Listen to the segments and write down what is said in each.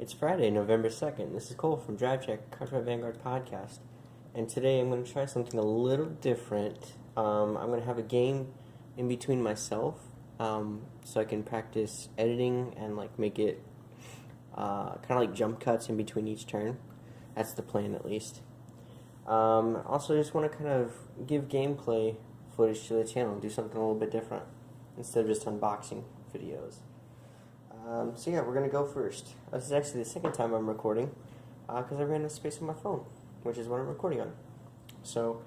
It's Friday, November 2nd. This is Cole from drivecheckpodcast Vanguard podcast. And today I'm going to try something a little different. I'm going to have a game in between myself so I can practice editing and make it kind of like jump cuts in between each turn. That's the plan, at least. Also, I just want to kind of give gameplay footage to the channel, do something a little bit different instead of just unboxing videos. So yeah, we're going to go first. This is actually the second time I'm recording because I ran out of space on my phone, which is what I'm recording on. So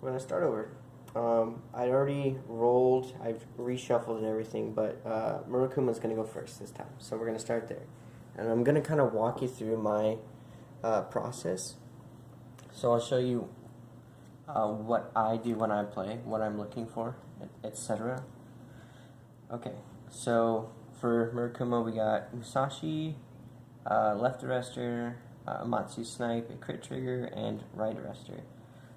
we're going to start over. I already rolled, I've reshuffled and everything, but Murakumo's going to go first this time. So we're going to start there. And I'm going to kind of walk you through my process. So I'll show you what I do when I play, what I'm looking for, etc. Okay, so for Murakumo, we got Musashi, left arrestor, Amatsu snipe, a crit trigger, and right arrestor.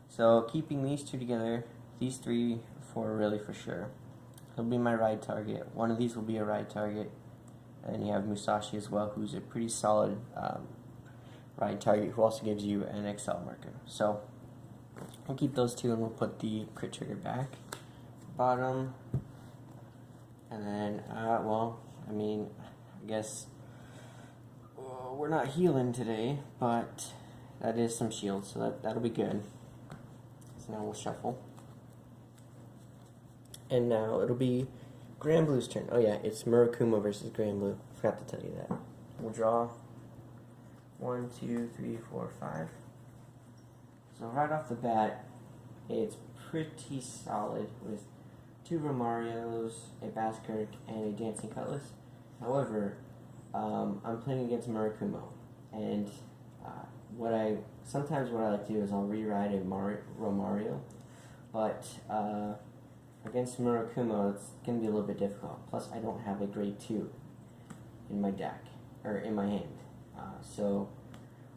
So keeping these two together, these 3, 4 really for sure. He'll be my ride target. One of these will be a ride target. And then you have Musashi as well, who's a pretty solid ride target, who also gives you an Accel marker. So we'll keep those two, and we'll put the crit trigger back, bottom, and then I guess we're not healing today, but that is some shield, so that'll be good. So now we'll shuffle. And now it'll be Granblue's turn. Oh yeah, it's Murakumo versus Granblue. Forgot to tell you that. We'll draw 1, 2, 3, 4, 5. So right off the bat, it's pretty solid with 2 Romarios, a Baskerk, and a Dancing Cutlass. However, I'm playing against Murakumo, and sometimes what I like to do is I'll rewrite a Romario, but against Murakumo it's going to be a little bit difficult. Plus, I don't have a grade 2 in my deck, or in my hand. So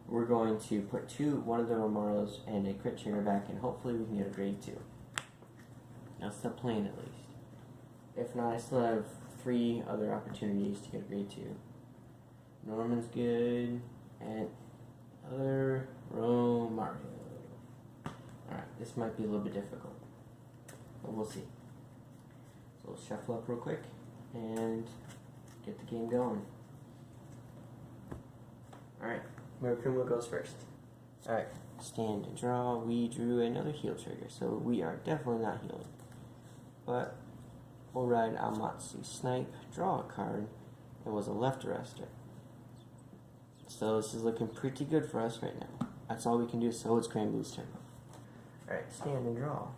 we're going to put one of the Romarios and a crit trigger back, and hopefully we can get a grade 2. That's the plan, at least. If not, I still have 3 other opportunities to get a grade 2. Norman's good, and other Romario. Alright, this might be a little bit difficult, but we'll see. So we'll shuffle up real quick and get the game going. Alright, Murakumo goes first. Alright, stand and draw. We drew another heal trigger, so we are definitely not healing. But we'll ride Amatsu snipe, draw a card. It was a left arrestor. So this is looking pretty good for us right now. That's all we can do, so it's Granblue's turn. Alright, stand and draw.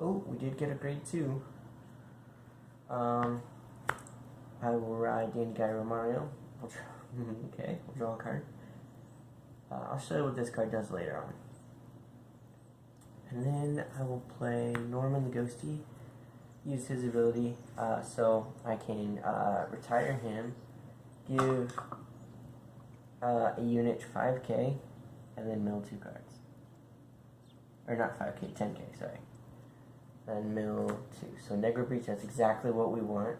Oh, we did get a grade 2. I will ride the guy Romario. Okay, we'll draw a card. I'll show you what this card does later on. And then I will play Norman the Ghosty. Use his ability so I can retire him, give a unit 5k, and then mill 2 cards. Or not 5k, 10k, sorry. Then mill 2. So Negro Breach, that's exactly what we want.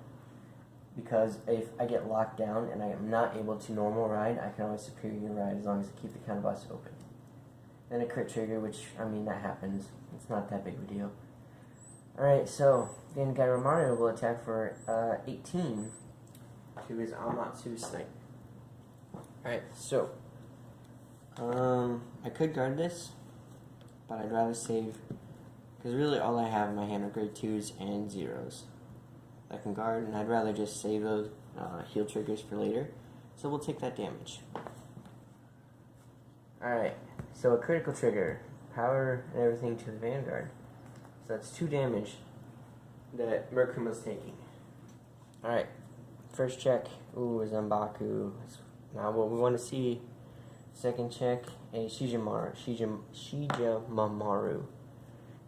Because if I get locked down and I am not able to normal ride, I can always superior ride as long as I keep the counterblast open. Then a crit trigger, which, that happens. It's not that big of a deal. Alright, so then guy Romario will attack for 18 to his Amatsu snipe. Alright, so I could guard this, but I'd rather save, because really all I have in my hand are grade 2s and 0s. I can guard, and I'd rather just save those heal triggers for later. So we'll take that damage. Alright, so a critical trigger, power and everything to the Vanguard. So that's 2 damage that Murakumo's taking. Alright, first check. Ooh, a Zanbaku. Now what we want to see, second check, a Shijamaru.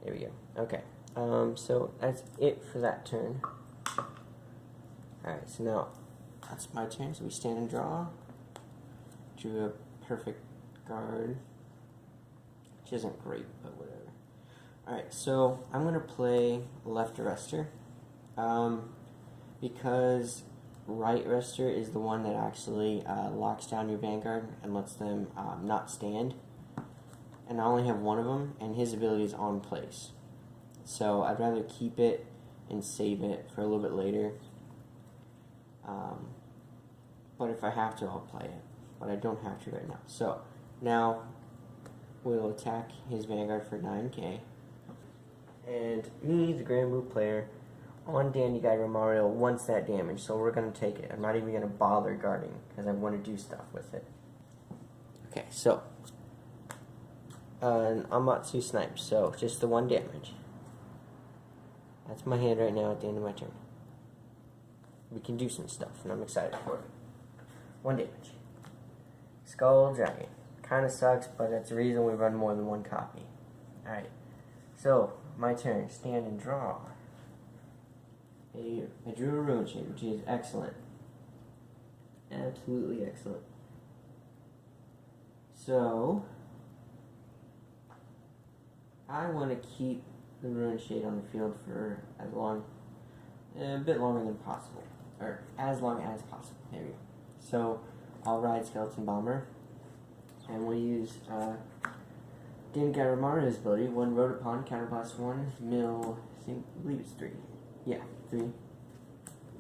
There we go. Okay, so that's it for that turn. Alright, so now that's my turn, so we stand and draw. Drew a perfect guard, which isn't great, but whatever. Alright, so I'm going to play left arrestor, because right wrister is the one that actually locks down your Vanguard and lets them not stand. And I only have one of them, and his ability is on place. So I'd rather keep it and save it for a little bit later. But if I have to, I'll play it. But I don't have to right now. So now we'll attack his Vanguard for 9k. And me, the Granblue player, on Dandy Guy Romario wants that damage, so we're going to take it. I'm not even going to bother guarding, because I want to do stuff with it. Okay, so an Amatsu Snipe, so just the 1 damage. That's my hand right now at the end of my turn. We can do some stuff, and I'm excited for it. 1 damage. Skull Dragon. Kinda sucks, but that's the reason we run more than 1 copy. Alright, so my turn. Stand and draw. I drew a Ruin Shade, which is excellent. Absolutely excellent. So I want to keep the Ruin Shade on the field for a bit longer than possible. Or as long as possible. There we go. So I'll ride Skeleton Bomber. And we'll use Dandy Guy Romario's ability. 1 Rotapon, Counterblast 1, mill, I believe it's 3. Yeah, 3. And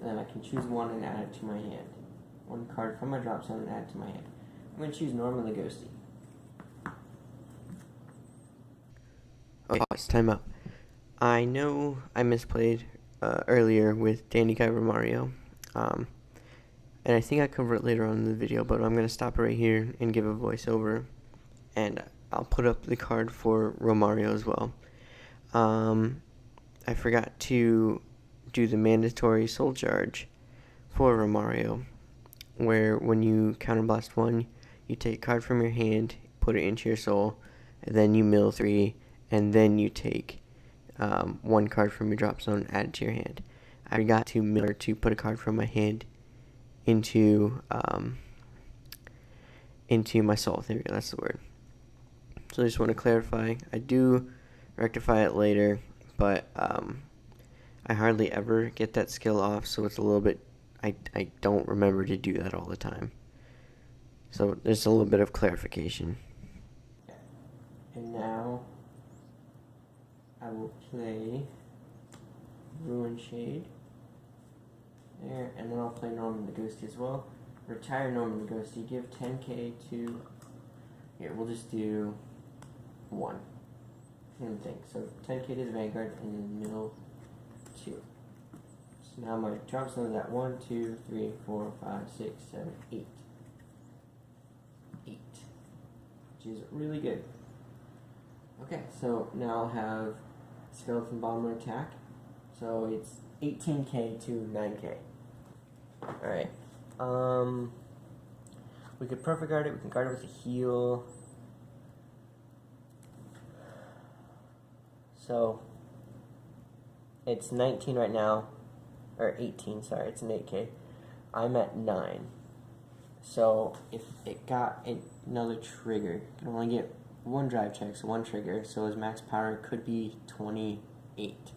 then I can choose 1 and add it to my hand. 1 card from my drop zone and add it to my hand. I'm going to choose Norman the Ghosty. Okay, time out. I know I misplayed earlier with Dandy Guy Romario. And I think I cover it later on in the video, but I'm going to stop right here and give a voiceover. And I'll put up the card for Romario as well. I forgot to do the mandatory soul charge for Romario, where when you counterblast 1, you take a card from your hand, put it into your soul, and then you mill 3, and then you take 1 card from your drop zone and add it to your hand. I forgot to put a card from my hand into my soul. There we go, that's the word. So I just want to clarify, I do rectify it later, but I hardly ever get that skill off, so it's a little bit, I don't remember to do that all the time. So there's a little bit of clarification. And now I will play Ruin Shade. There, and then I'll play Norman the Ghosty as well. Retire Norman the Ghosty. Give 10k to... Here, we'll just do 1. Same thing. So 10k to the Vanguard and then mill 2. So now my drop zone is at 1, 2, 3, 4, 5, 6, 7, 8. 8. Which is really good. Okay, so now I'll have Skeleton Bomber attack. So it's 18k to 9k. Alright. We could perfect guard it, we can guard it with a heal. So it's 19 right now. Or 18, sorry, it's an 8k. I'm at 9. So if it got another trigger, it can only get 1 drive check, so 1 trigger, so his max power could be 28.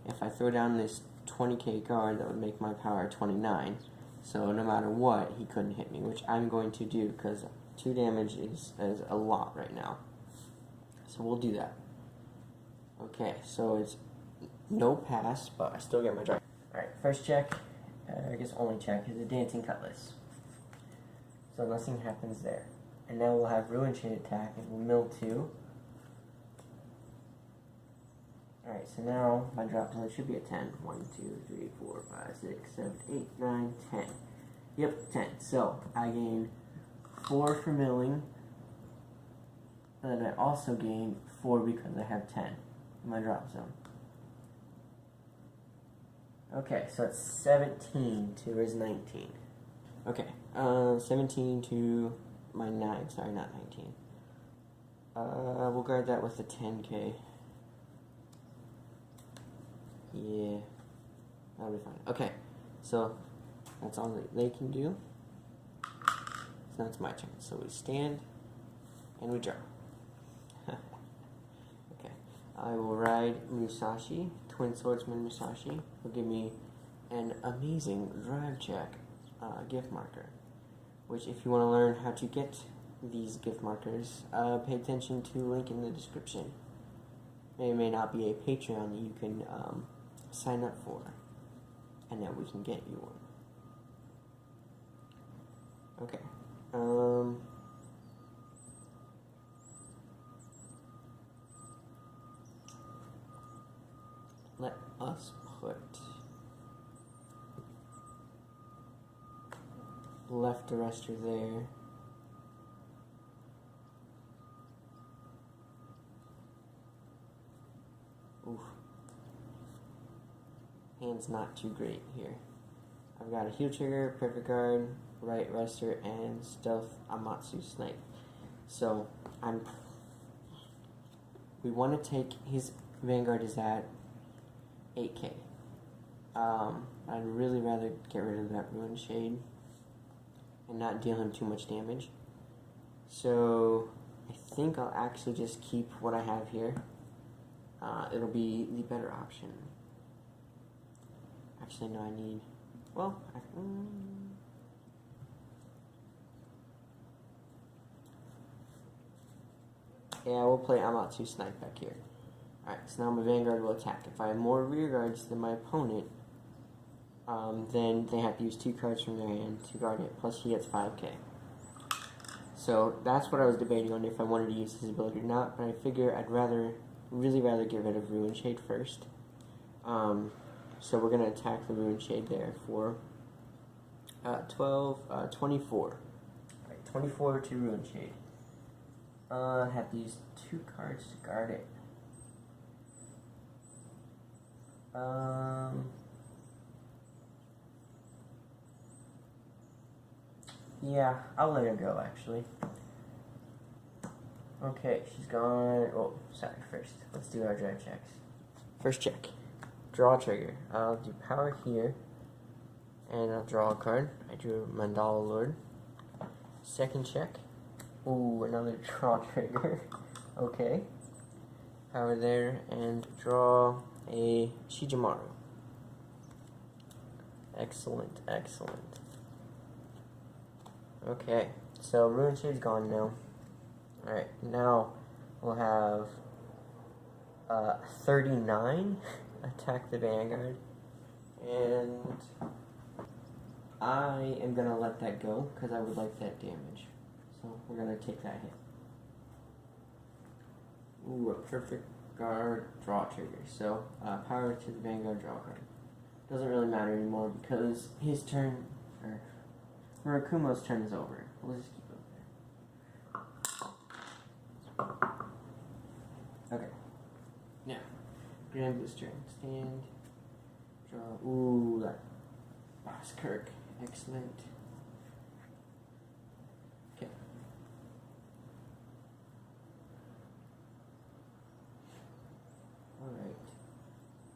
If I throw down this 20k guard, that would make my power 29. So no matter what, he couldn't hit me, which I'm going to do, because 2 damage is a lot right now. So we'll do that. Okay, so it's no pass, but I still get my drive. Alright, first check, I guess only check, is a Dancing Cutlass. So nothing happens there. And now we'll have Ruin Shade attack, and we'll mill 2. Alright, so now my drop zone should be a 10. 1, 2, 3, 4, 5, 6, 7, 8, 9, 10. Yep, 10. So I gain 4 for milling, and then I also gain 4 because I have 10 in my drop zone. Okay, so it's 17 to his 19. Okay, 17 to my 9. Sorry, not 19. We'll guard that with a 10k. Yeah, that'll be fine. Okay, so that's all that they can do. So now it's my turn. So we stand and we draw. Okay, I will ride Musashi, Twin Swordsman Musashi. Will give me an amazing drive check gift marker, which if you want to learn how to get these gift markers, pay attention to the link in the description. It may not be a Patreon that you can sign up for, and then we can get you one. Okay. Let us put left arrestor there. Oof. Hand's not too great here. I've got a heel trigger, perfect guard, right arrestor, and stealth Amatsu snipe. So we want to take his Vanguard is at 8k. I'd really rather get rid of that Ruin Shade and not deal him too much damage. So I think I'll actually just keep what I have here. It'll be the better option. Actually, no, I need... Well, yeah, we'll play Amatsu Snipe back here. Alright, so now my Vanguard will attack. If I have more rear guards than my opponent, then they have to use 2 cards from their hand to guard it, plus he gets 5k. So that's what I was debating on, if I wanted to use his ability or not, but I figure I'd really rather get rid of Ruin Shade first. So we're going to attack the Ruin Shade there for 24. Alright, 24 to Ruin Shade. I have to use 2 cards to guard it. Yeah, I'll let her go, actually. Okay, she's gone. Oh, sorry, first. Let's do our drive checks. First check. Draw trigger. I'll do power here. And I'll draw a card. I drew Mandala Lord. Second check. Ooh, another draw trigger. Okay. Power there, and draw a Shijimaru. Excellent, excellent. Okay, so Ruin Shade's gone now. Alright, now we'll have 39 attack the Vanguard, and I am going to let that go because I would like that damage. So we're going to take that hit. Ooh, a perfect guard draw trigger. So power to the Vanguard, draw card. Doesn't really matter anymore because his turn, or Murakumo's turn is over. We'll just keep it there. Okay. Now, Granblue's turn. Stand. Draw. Ooh, that Boss Kirk. Excellent. Okay. Alright.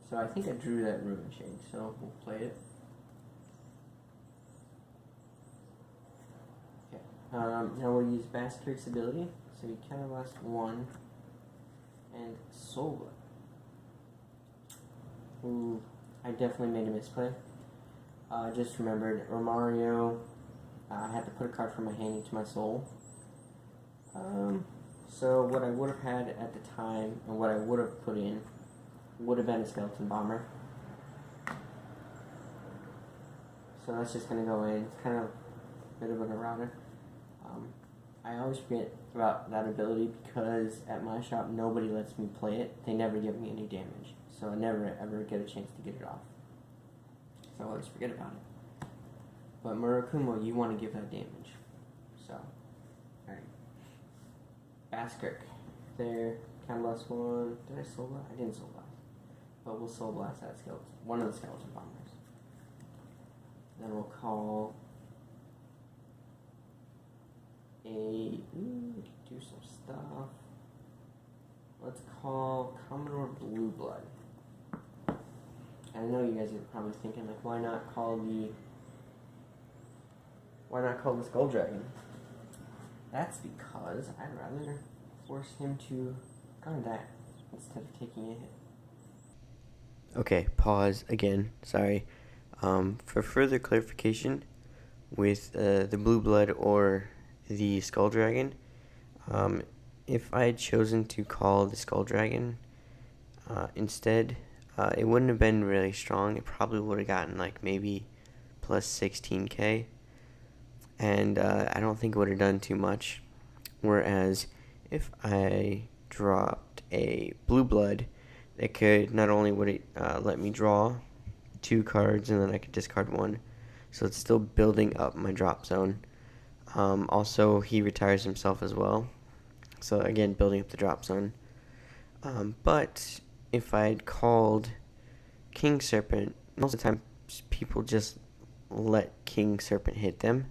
So I think I drew that Ruin Shade, so we'll play it. Okay. Now we'll use Bass Kirk's ability. So he kind of lost 1. And Soul Blood. Ooh, I definitely made a misplay. Just remembered Romario. I had to put a card from my hand into my soul. So what I would have had at the time, and what I would have put in, would have been a Skeleton Bomber. So that's just going to go in. It's kind of a bit of an errata. I always forget about that ability because at my shop nobody lets me play it. They never give me any damage. So I never ever get a chance to get it off. So I always forget about it. But Murakumo, you want to give that damage. So, alright. Baskirk. There. Count last 1. Did I soul blast? I didn't soul blast. But we'll soul blast that skeleton. One of the skeleton bombers. Then we'll call do some stuff. Let's call Commodore Blue Blood. I know you guys are probably thinking, like, why not call the Skull Dragon? That's because I'd rather force him to guard that instead of taking a hit. Okay, pause again. Sorry. For further clarification, with the Blue Blood or the Skull Dragon. If I had chosen to call the Skull Dragon instead, it wouldn't have been really strong. It probably would have gotten like maybe plus 16k, and I don't think it would have done too much. Whereas if I dropped a Blue Blood, it could, not only would it let me draw 2 cards and then I could discard 1, so it's still building up my drop zone. Also, he retires himself as well, so again, building up the drop zone. But if I had called King Serpent, most of the time people just let King Serpent hit them,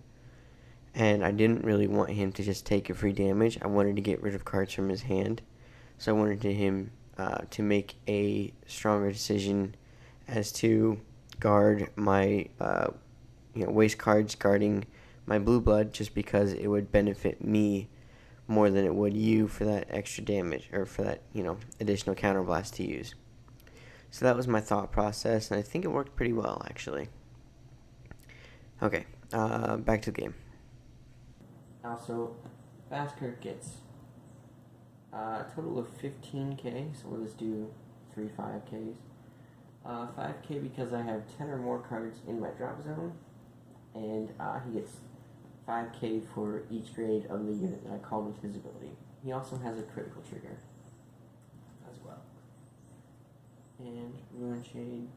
and I didn't really want him to just take a free damage. I wanted to get rid of cards from his hand, so I wanted him to make a stronger decision as to guard my waste cards guarding my Blue Blood, just because it would benefit me more than it would you for that extra damage, or for that additional counterblast to use. So that was my thought process, and I think it worked pretty well, actually. Okay, back to the game. Also, Vastkirk gets a total of 15k, so we'll just do 3 5ks. 5k because I have 10 or more cards in my drop zone, and he gets 5k for each grade of the unit that I called with his ability. He also has a critical trigger as well. And Ruin Shade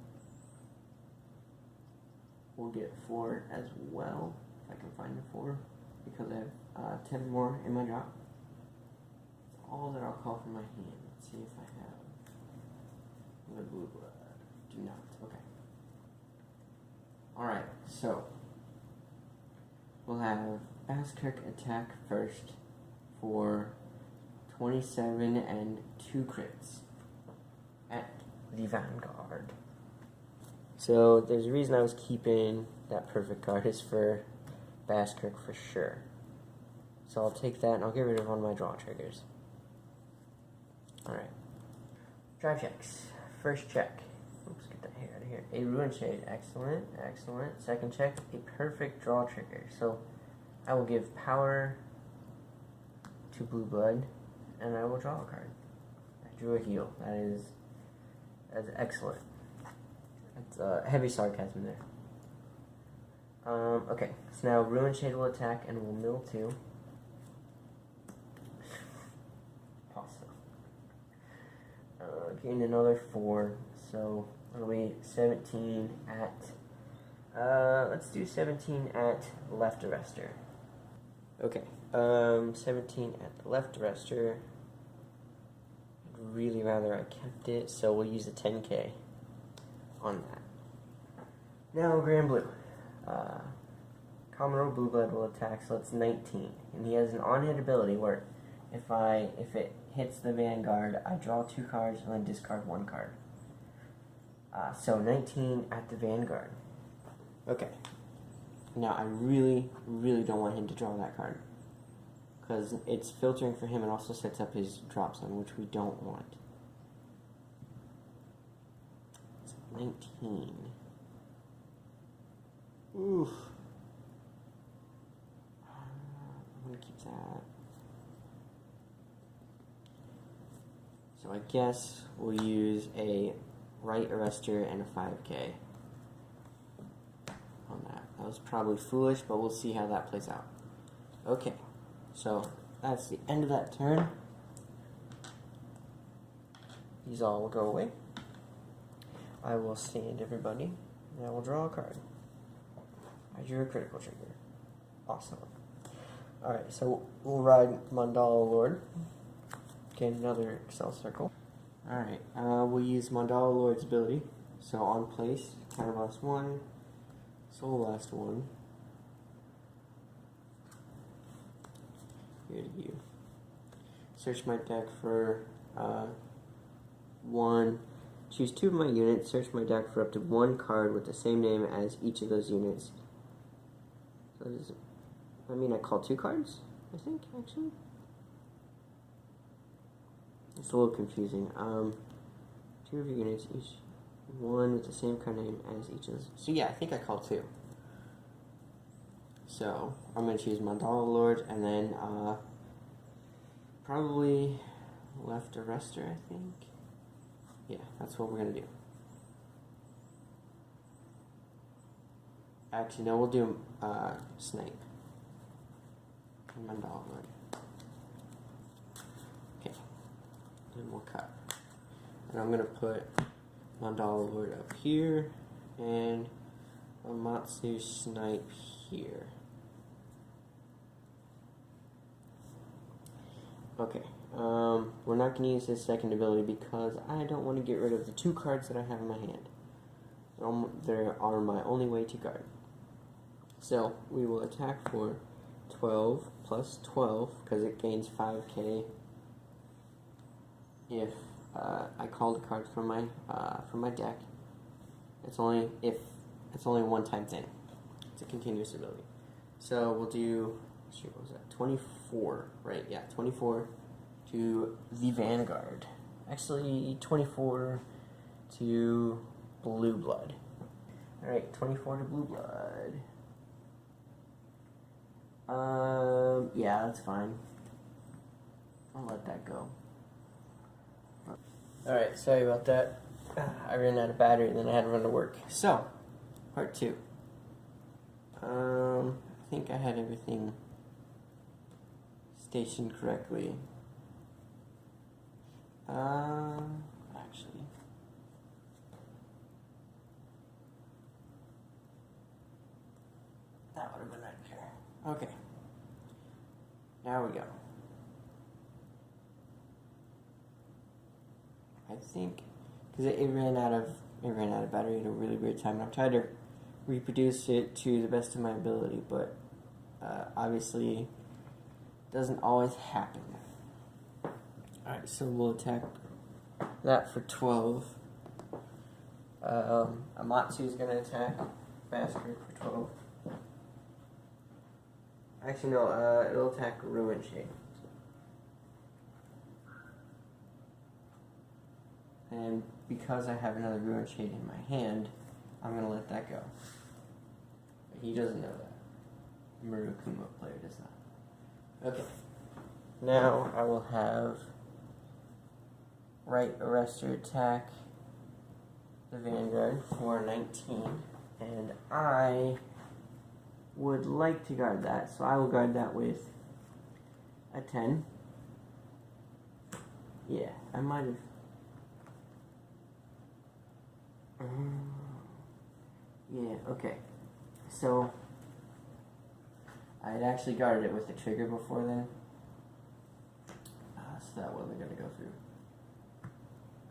will get 4 as well, if I can find the 4, because I have 10 more in my drop. That's all that I'll call from my hand. Let's see if I have the Blue Blood. Do not. Okay. Alright, so we'll have Vastkirk attack first for 27 and 2 crits at the Vanguard. So there's a reason I was keeping that perfect card, is for Vastkirk for sure. So I'll take that and I'll get rid of one of my draw triggers. Alright. Drive checks. First check. Oops, get that hair out of here. A Ruin Shade. Excellent, excellent. Second check, a perfect draw trigger. So I will give power to Blue Blood, and I will draw a card. I drew a heal. That's excellent. That's heavy sarcasm there. Okay, so now Ruin Shade will attack and will mill 2. Awesome. Gain another 4, so it'll be 17 at, let's do 17 at left arrestor. Okay, 17 at the left arrestor. I'd really rather I kept it, so we'll use a 10k on that. Now, Granblue. Commodore Blue Blood will attack, so it's 19. And he has an on-hit ability where if it hits the Vanguard, I draw 2 cards and then discard 1 card. So 19 at the Vanguard. Okay. Now, I really, really don't want him to draw that card, because it's filtering for him and also sets up his drop zone, which we don't want. It's 19. Oof. I'm going to keep that. So I guess we'll use a right arrestor and a 5k on that. That was probably foolish, but we'll see how that plays out. Okay, so that's the end of that turn. These all will go away. I will stand everybody, and I will draw a card. I drew a critical trigger. Awesome. Alright, so we'll ride Mandala Lord. Get another Accel circle. Alright, we'll use Mandala Lord's ability. So on place, counterblast 1, soul blast 1. Here to you. Search my deck for 1. Choose 2 of my units. Search my deck for up to 1 card with the same name as each of those units. So I call 2 cards, I think, actually. It's a little confusing. 2 of your units, each 1 with the same card name as each of those. So yeah, I think I call 2. So I'm going to choose Mandala Lord, and then probably left arrestor, I think. Yeah, that's what we're going to do. Actually, no, we'll do Snipe. Mandala Lord. Okay. Then we'll cut. And I'm going to put Mandala Lord up here, and Amatsu Snipe here. Okay, we're not going to use this second ability because I don't want to get rid of the 2 cards that I have in my hand. They are my only way to guard. So, we will attack for 12 plus 12 because it gains 5k if I called a card from my deck. It's only a one-time thing. It's a continuous ability. So we'll do, shoot, what was that? 24, right? Yeah, 24 to the Vanguard. Actually, 24 to Blue Blood. Alright, 24 to Blue Blood. Yeah, that's fine. I'll let that go. Alright, sorry about that. I ran out of battery and then I had to run to work. So, part 2. I think I had everything stationed correctly. Actually. That would have been right here. Okay. Now we go. I think, because it ran out of battery at a really weird time, and I've tried to reproduce it to the best of my ability, but obviously doesn't always happen. Alright, so we'll attack that for 12. Amatsu is going to attack Basker for 12. Actually, no, it'll attack Ruin Shade. And because I have another Ruin Shade in my hand, I'm going to let that go. But he doesn't know that. Murakumo player does not. Okay. Now I will have Right Arrestor attack the Vanguard for 19. And I would like to guard that, so I will guard that with a 10. Yeah, I might have. Yeah, okay. So, I had actually guarded it with the trigger before then. So that wasn't going to go through.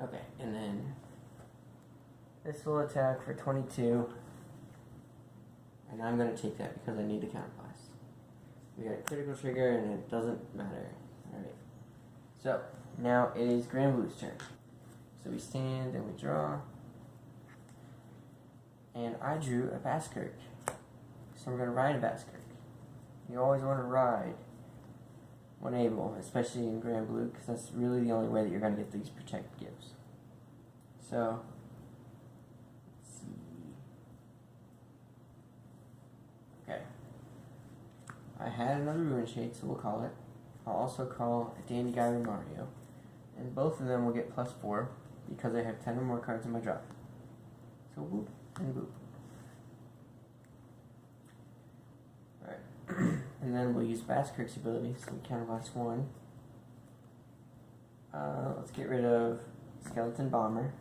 Okay, and then this will attack for 22. And I'm going to take that because I need a counterblast. We got a critical trigger and it doesn't matter. Alright. So, now it is Granblue's turn. So we stand and we draw. And I drew a Baskirk. So we're going to ride a Baskirk. You always want to ride when able, especially in Granblue, because that's really the only way that you're going to get these protect gifts. So, let's see. Okay. I had another Ruin Shade, so we'll call it. I'll also call a Dandy Guy or Mario. And both of them will get +4 because I have 10 or more cards in my drop. So whoop and boop. Alright. And then we'll use Baskirk's ability, so we counterblast 1. Let's get rid of Skeleton Bomber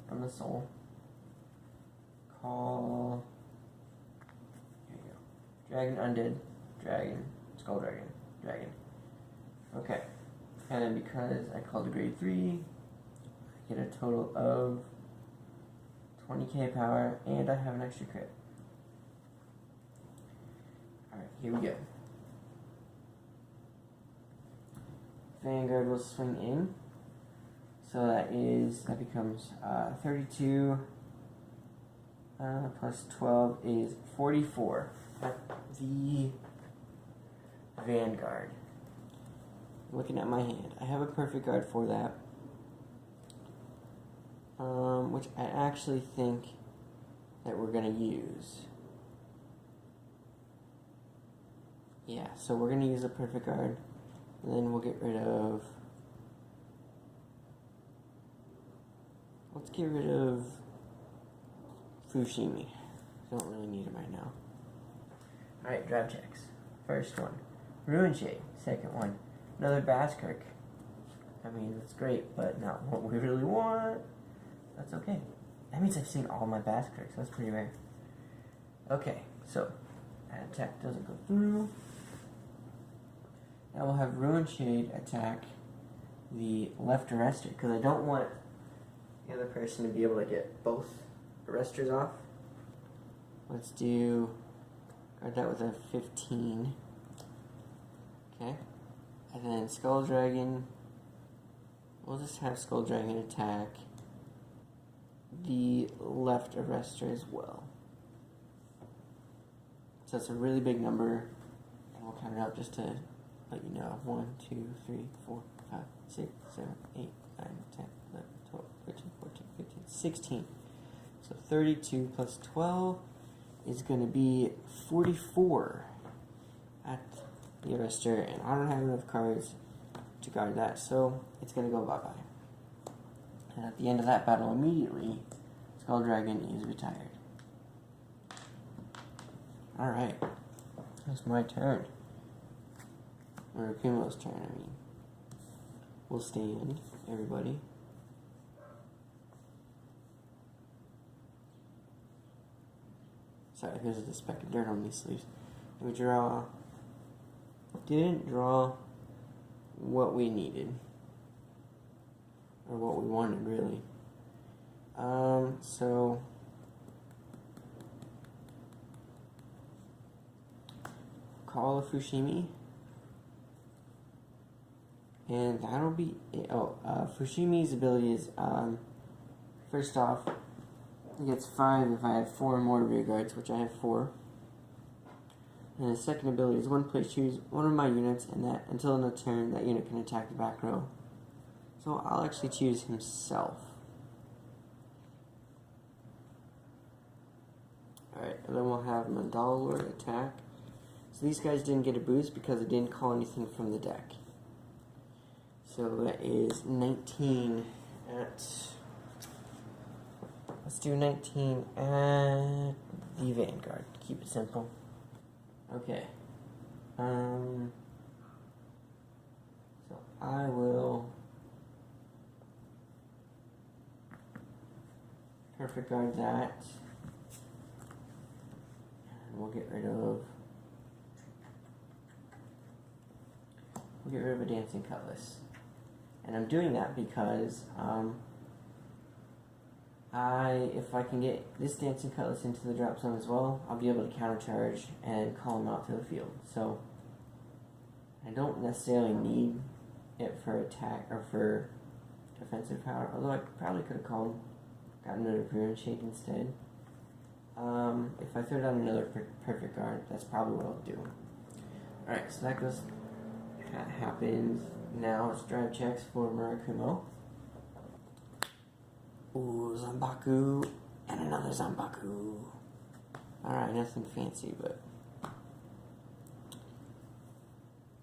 from the soul. Call. Here you go. Dragon Undead. Dragon. Skull Dragon. Dragon. Okay. And then because I called a grade 3, I get a total of 20k power, and I have an extra crit. Alright, here we go. Vanguard will swing in. So that becomes 32 plus 12 is 44. The Vanguard. Looking at my hand, I have a perfect guard for that. Which I actually think that we're going to use. Yeah, so we're going to use a perfect guard, and then we'll get rid of... Let's get rid of Fushimi. Don't really need him right now. Alright, drive checks. First one, Ruin Shade. Second one, another Basskirk. I mean, that's great, but not what we really want. That's okay. That means I've seen all my Basskirks. That's pretty rare. Okay, so that attack doesn't go through. Now we'll have Ruin Shade attack the left arrestor, because I don't want the other person to be able to get both arresters off. Let's do guard that with a 15. Okay. And then Skull Dragon. We'll just have Skull Dragon attack the left arrestor as well. So that's a really big number. And we'll count it up just to let you know. 1, 2, 3, 4, 5, 6, 7, 8, 9, 10, 11, 12, 13, 14, 15, 16. So 32 plus 12 is going to be 44 at the arrestor, and I don't have enough cards to guard that, so it's going to go bye-bye. And at the end of that battle, immediately, Skull Dragon is retired. Alright, that's my turn. Murakumo's turn, I mean. We'll stand, everybody. Sorry, there's a speck of dirt on these sleeves. We draw. Didn't draw what we needed. Or what we wanted, really. So call a Fushimi. And that'll be it. Fushimi's ability is, first off, he gets 5 if I have 4 more rear guards, which I have 4. And his second ability is 1 place choose one of my units, and that until end of turn, that unit can attack the back row. So I'll actually choose himself. Alright, and then we'll have Mandala Lord attack. So these guys didn't get a boost because it didn't call anything from the deck. So that is 19 at... Let's do 19 at the Vanguard, to keep it simple. Okay. So I will perfect guard that. And we'll get rid of a Dancing Cutlass. And I'm doing that because if I can get this Dancing Cutlass into the drop zone as well, I'll be able to countercharge and call him out to the field. So I don't necessarily need it for attack or for defensive power, although I probably could have gotten another Ruin Shade instead. If I throw down another perfect guard, that's probably what I'll do. Alright, so that happens. Now it's drive checks for Murakumo. Ooh, Zanbaku, and another Zanbaku. Alright, nothing fancy, but...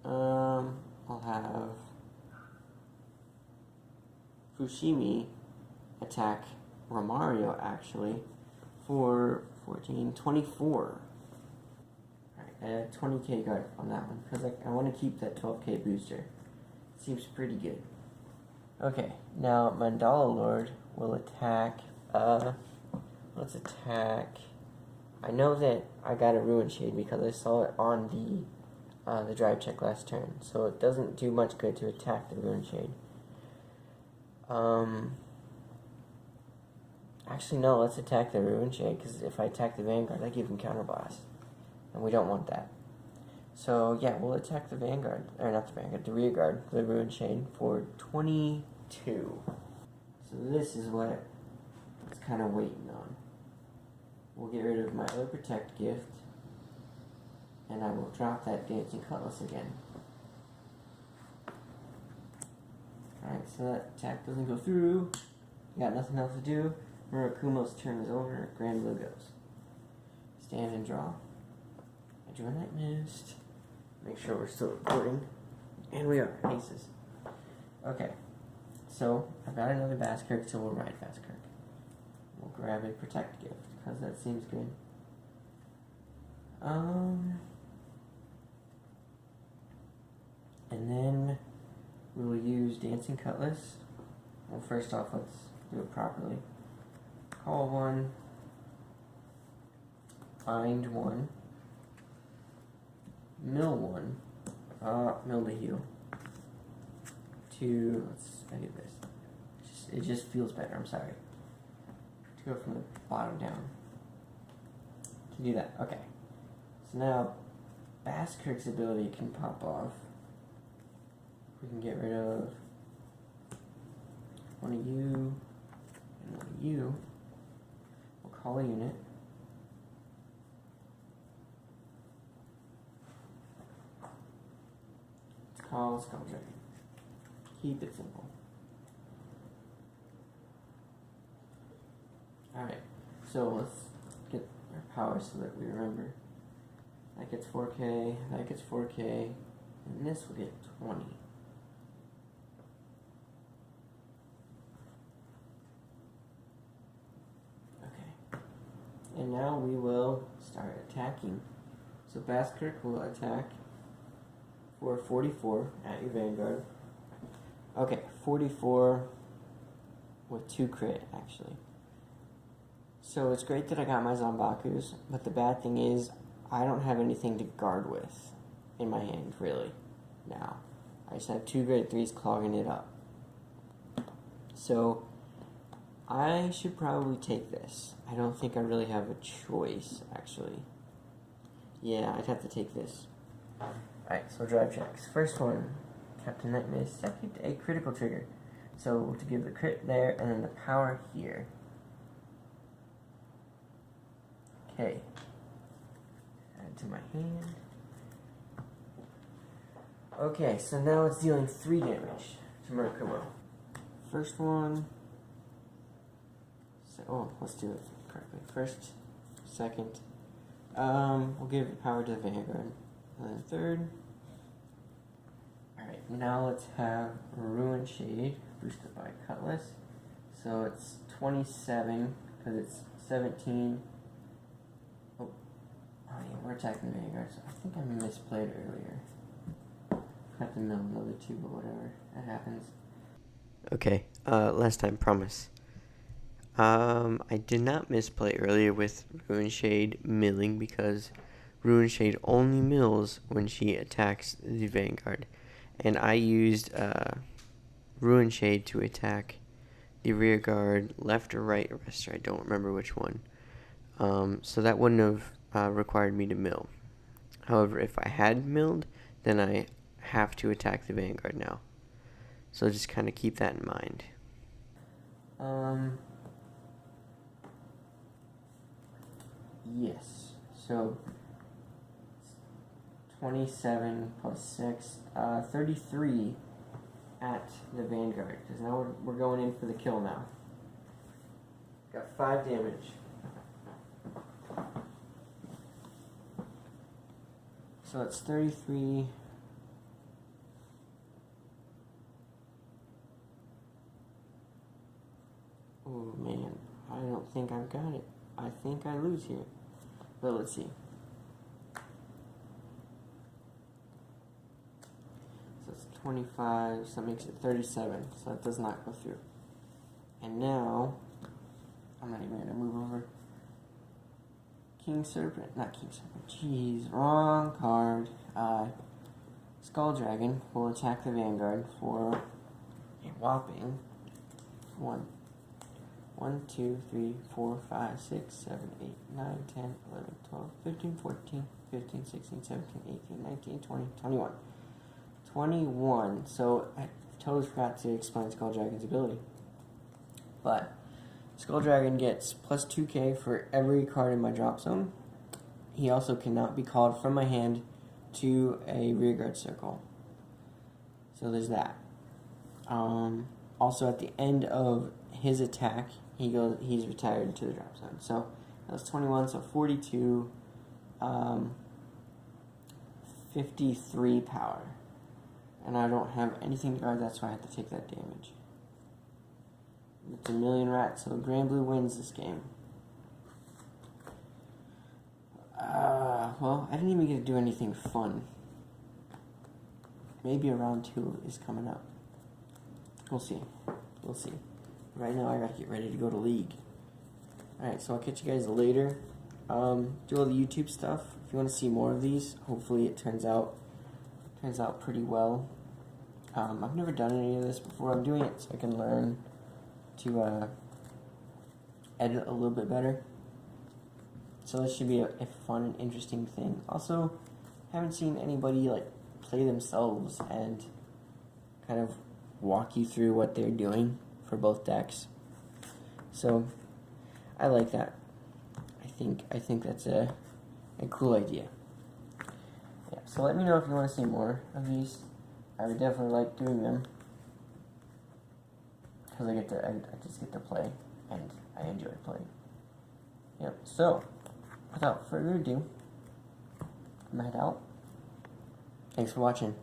I'll have Fushimi attack Romario, actually, for 14, 24. Alright, I have 20k guard on that one, because I want to keep that 12k booster. Seems pretty good. Okay, now Mandala Lord will attack, let's attack, I know that I got a Ruin Shade because I saw it on the drive check last turn, so it doesn't do much good to attack the Ruin Shade. Actually no, let's attack the Ruin Shade, because if I attack the Vanguard, I give him counterblast, and we don't want that. So yeah, we'll attack the Vanguard, or not the Vanguard, the rear guard, the Ruin Shade, for 22. So this is what it's kind of waiting on. We'll get rid of my other Protect gift, and I will drop that Dancing Cutlass again. Alright, so that attack doesn't go through. Got nothing else to do. Murakumo's turn is over. Granblue goes. Stand and draw. I drew a Night Mist. Make sure we're still recording. And we are. Aces. Okay. So, I've got another Basskirk, so we'll ride Basskirk. We'll grab a Protect gift, because that seems good. And then we will use Dancing Cutlass. Well, first off, let's do it properly. Call one. Bind one. Mill one. Mill to heal. Two. Let's edit this. It just feels better. I'm sorry. To go from the bottom down. To do that. Okay. So now, Basskirk's ability can pop off. We can get rid of one of you and one of you. We'll call a unit. Let's call Skull Dragon. Keep it simple. Alright, so let's get our power so that we remember. That gets 4K, that gets 4K, and this will get 20. Okay. And now we will start attacking. So Basskirk will attack for 44 at your Vanguard. Okay, 44 with 2 crit, actually. So it's great that I got my Zombakus, but the bad thing is I don't have anything to guard with in my hand, really, now. I just have 2 grade 3s clogging it up. So I should probably take this. I don't think I really have a choice, actually. Yeah, I'd have to take this. Alright, so drive checks. First one, Captain Nightmare. Second, a critical trigger. So to give the crit there, and then the power here. Okay. Add to my hand. Okay, so now it's dealing 3 damage to Murakumo. First one. Let's do it correctly. First, second. We'll give the power to the Vanguard. And then third. Alright, now let's have Ruin Shade boosted by Cutlass. So it's 27, because it's 17. Oh yeah, we're attacking the Vanguard, so I think I misplayed earlier. Have to mill another 2, but whatever. That happens. Okay, last time, promise. I did not misplay earlier with Ruin Shade milling, because Ruin Shade only mills when she attacks the Vanguard. And I used Ruin Shade to attack the rear guard, left or right arrestor. I don't remember which one. So that wouldn't have required me to mill. However, if I had milled, then I have to attack the Vanguard now. So just kind of keep that in mind. Yes. So 27 plus 6, 33 at the Vanguard, because now we're going in for the kill now. Got 5 damage. So that's 33. Oh man, I don't think I've got it. I think I lose here. But let's see. So it's 25, so that makes it 37. So that does not go through. And now, I'm not even going to move over. King Serpent, not King Serpent, jeez, wrong card. Skull Dragon will attack the Vanguard for a whopping 1, 2, 3, 4, 5, 6, 7, 8, 9, 10, 11, 12, 15, 14, 15, 16, 17, 18, 19, 20, 21. 21. So I totally forgot to explain Skull Dragon's ability. But Skull Dragon gets plus 2k for every card in my drop zone. He also cannot be called from my hand to a rearguard circle. So there's that. Also at the end of his attack, he's retired to the drop zone. So that's 21, so 42, 53 power. And I don't have anything to guard that, so I have to take that damage. It's a million rats, so Granblue wins this game. Well, I didn't even get to do anything fun. Maybe a round 2 is coming up. We'll see. We'll see. Right now, I gotta get ready to go to League. Alright, so I'll catch you guys later. Do all the YouTube stuff. If you want to see more of these, hopefully it turns out pretty well. I've never done any of this before. I'm doing it so I can learn to edit a little bit better. So this should be a fun and interesting thing. Also, haven't seen anybody like play themselves and kind of walk you through what they're doing for both decks. So I like that. I think that's a cool idea. Yeah. So let me know if you want to see more of these. I would definitely like doing them because I just get to play and I enjoy playing. Yep. So without further ado, I'm gonna head out. Thanks for watching.